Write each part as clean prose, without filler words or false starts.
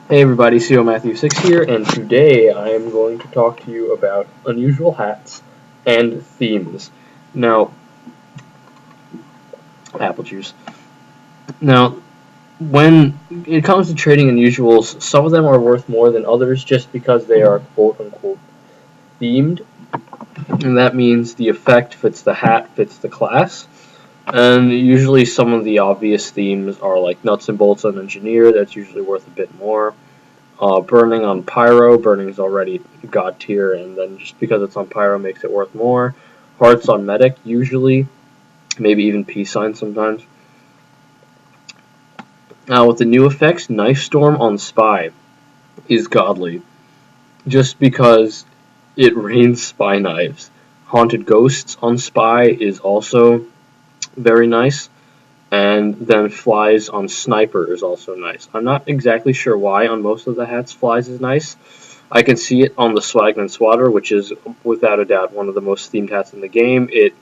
Hey everybody, CO Matthew 6 here, and today I am going to talk to you about unusual hats and themes. Now, apple juice. Now, when it comes to trading unusuals, some of them are worth more than others just because they are quote unquote themed, and that means the effect fits the hat, fits the class. And usually some of the obvious themes are like nuts and bolts on engineer, that's usually worth a bit more. Burning on Pyro, burning is already god tier, and then just because it's on Pyro makes it worth more. Hearts on Medic, usually, maybe even Peace Sign sometimes. Now, with the new effects, Knife Storm on Spy is godly, just because it rains spy knives. Haunted Ghosts on Spy is also very nice, and then Flies on Sniper is also nice. I'm not exactly sure why on most of the hats Flies is nice. I can see it on the Swagman Swatter, which is without a doubt one of the most themed hats in the game. It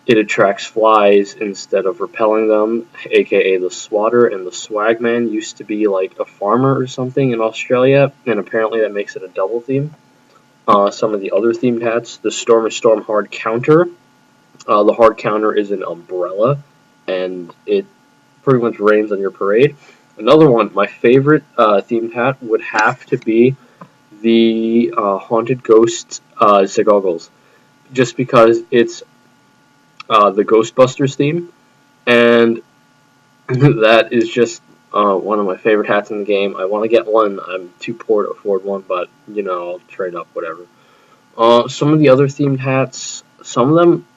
attracts flies instead of repelling them, aka the Swatter, and the Swagman used to be like a farmer or something in Australia, and apparently that makes it a double theme. Some of the other themed hats, the Storm Hard Counter. The hard counter is an umbrella, and it pretty much rains on your parade. Another one, my favorite themed hat would have to be the Haunted Ghosts Zagoggles, just because it's the Ghostbusters theme, and that is just one of my favorite hats in the game. I want to get one. I'm too poor to afford one, but I'll trade up, whatever. Some of the other themed hats, some of them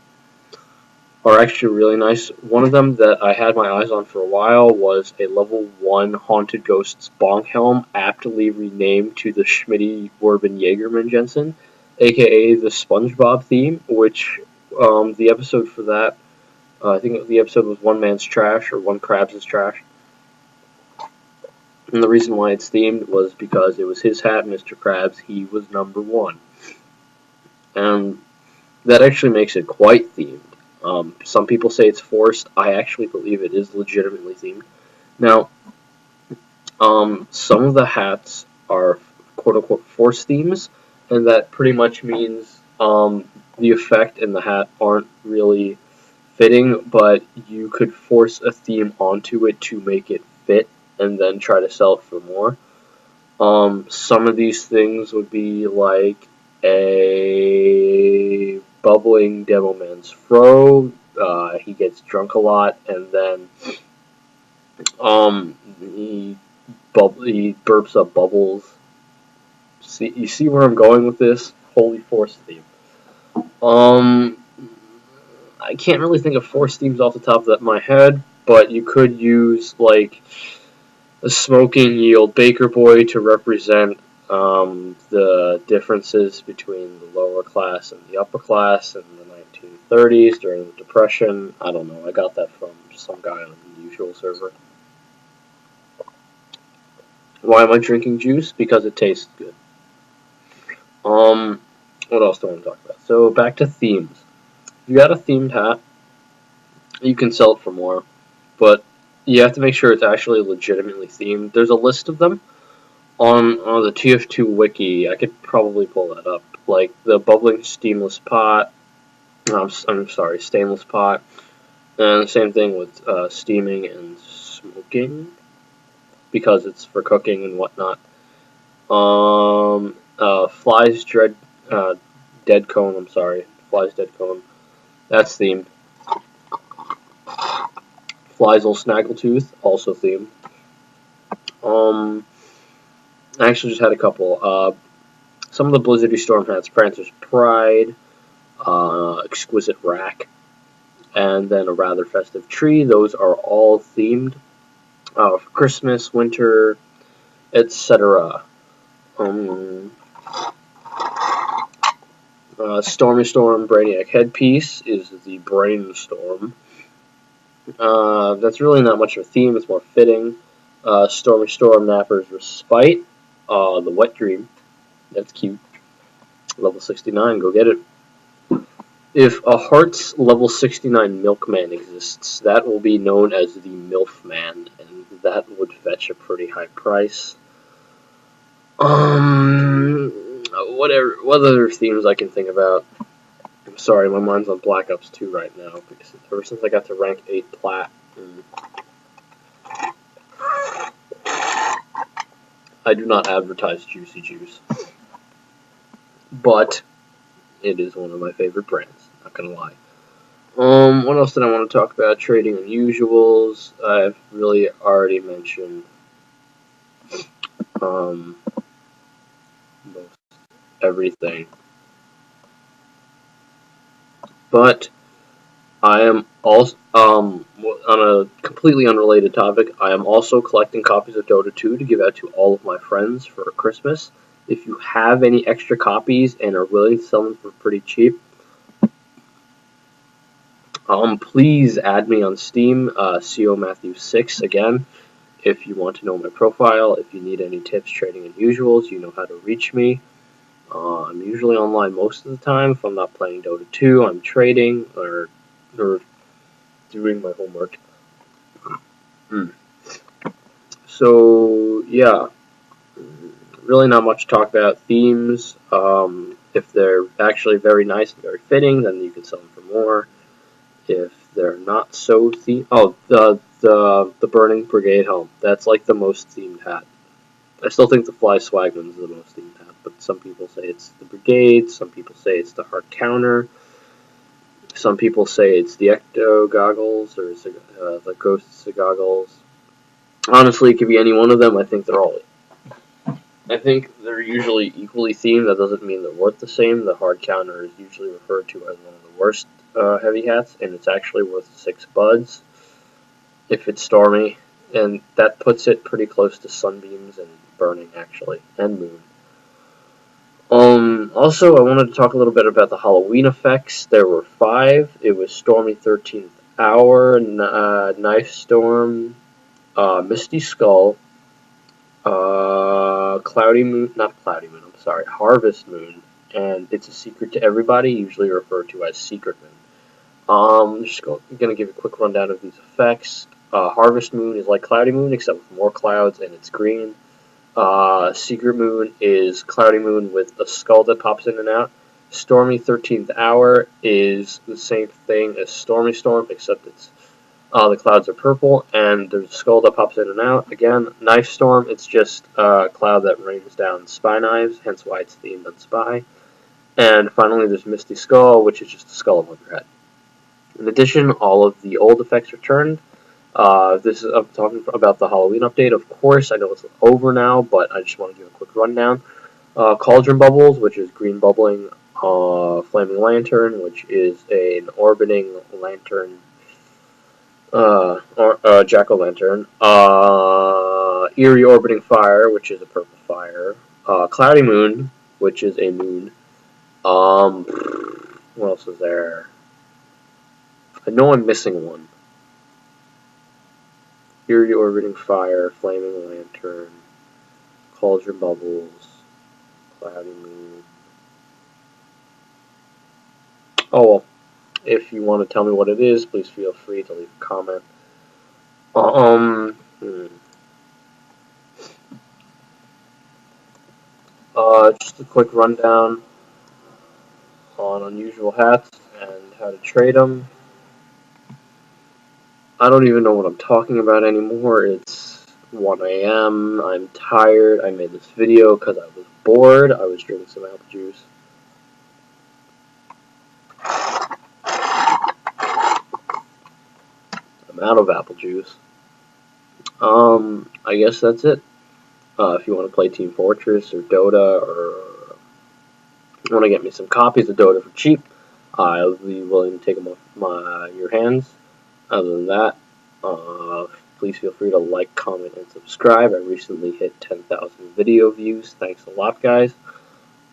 are actually really nice. One of them that I had my eyes on for a while was a level 1 Haunted Ghosts Bonk Helm, aptly renamed to the Schmitty Werben Jaegerman Jensen, aka the SpongeBob theme, which the episode for that, I think the episode was One Man's Trash or One Krabs' Trash. And the reason why it's themed was because it was his hat, Mr. Krabs, he was number 1. And that actually makes it quite themed. Some people say it's forced. I actually believe it is legitimately themed. Now, some of the hats are quote-unquote force themes, and that pretty much means the effect and the hat aren't really fitting, but you could force a theme onto it to make it fit, and then try to sell it for more. Some of these things would be like a bubbling Devilman's Fro. He gets drunk a lot, and then he burps up bubbles. You see where I'm going with this? Holy Force theme. I can't really think of force themes off the top of my head, but you could use like a smoking yield Baker Boy to represent the differences between the lower class and the upper class in the 1930s during the Depression. I don't know. I got that from some guy on the usual server. Why am I drinking juice? Because it tastes good. What else do I want to talk about? So back to themes. If you got a themed hat, you can sell it for more, but you have to make sure it's actually legitimately themed. There's a list of them on the TF2 wiki. I could probably pull that up. Like the bubbling steamless pot. I'm sorry, stainless pot. And the same thing with steaming and smoking, because it's for cooking and whatnot. Flies dead cone. I'm sorry, flies dead cone. That's themed. Fliesel Snaggletooth, also themed. I actually just had a couple. Some of the Blizzardy Storm hats, Prancer's Pride, Exquisite Rack, and then a rather festive tree. Those are all themed for Christmas, winter, etc. Stormy Storm Brainiac Headpiece is the Brainstorm. That's really not much of a theme, it's more fitting. Stormy Storm Napper's Respite, the Wet Dream, that's cute. Level 69, go get it. If a Hearts level 69 Milkman exists, that will be known as the Milfman, and that would fetch a pretty high price. What other themes I can think about? I'm sorry, my mind's on Black Ops 2 right now, because ever since I got to rank 8 plat, I do not advertise Juicy Juice, but it is one of my favorite brands, not gonna lie. What else did I want to talk about? Trading unusuals. I've really already mentioned most everything. But I am also, on a completely unrelated topic, I am also collecting copies of Dota 2 to give out to all of my friends for Christmas. If you have any extra copies and are willing to sell them for pretty cheap, please add me on Steam, CO Matthew 6 again. If you want to know my profile, if you need any tips trading unusuals, you know how to reach me. I'm usually online most of the time. If I'm not playing Dota 2, I'm trading or doing my homework. So, yeah, really not much to talk about. Themes, if they're actually very nice and very fitting, then you can sell them for more. If they're not so themed, the Burning Brigade helm, that's like the most themed hat. I still think the Fly Swagman is the most themed hat, but some people say it's the Brigade, some people say it's the Heart Counter, some people say it's the Ecto Goggles, or the Ghosts Goggles. Honestly, it could be any one of them. I think they're usually equally themed. That doesn't mean they're worth the same. The Hard Counter is usually referred to as one of the worst heavy hats, and it's actually worth 6 buds if it's stormy, and that puts it pretty close to Sunbeams and Burning, actually, and Moon. Also, I wanted to talk a little bit about the Halloween effects. There were 5. It was Stormy 13th Hour, Knife Storm, Misty Skull, Cloudy Moon, not Cloudy Moon, I'm sorry, Harvest Moon, and It's a Secret to Everybody, usually referred to as Secret Moon. I'm just going to give a quick rundown of these effects. Harvest Moon is like Cloudy Moon, except with more clouds, and it's green. Secret Moon is Cloudy Moon with a skull that pops in and out. Stormy 13th Hour is the same thing as Stormy Storm, except it's the clouds are purple, and there's a skull that pops in and out. Again, Knife Storm, it's just a cloud that rains down spy knives, hence why it's themed on spy. And finally, there's Misty Skull, which is just a skull above your head. In addition, all of the old effects returned. I'm talking about the Halloween update, of course. I know it's over now, but I just want to give a quick rundown. Cauldron Bubbles, which is green bubbling. Flaming Lantern, which is an orbiting lantern. Jack-o'-lantern. Eerie Orbiting Fire, which is a purple fire. Cloudy Moon, which is a moon. What else is there? I know I'm missing one. Eerie Orbiting Fire, Flaming Lantern, Cauldron Bubbles, Cloudy Moon. Oh well. If you want to tell me what it is, please feel free to leave a comment. Just a quick rundown on unusual hats and how to trade them. I don't even know what I'm talking about anymore. It's 1 a.m. I'm tired. I made this video because I was bored. I was drinking some apple juice. I'm out of apple juice. I guess that's it. If you want to play Team Fortress or Dota, or want to get me some copies of Dota for cheap, I'll be willing to take them off your hands. Other than that, please feel free to like, comment, and subscribe. I recently hit 10,000 video views. Thanks a lot, guys.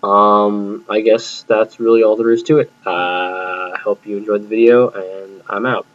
I guess that's really all there is to it. I hope you enjoyed the video, and I'm out.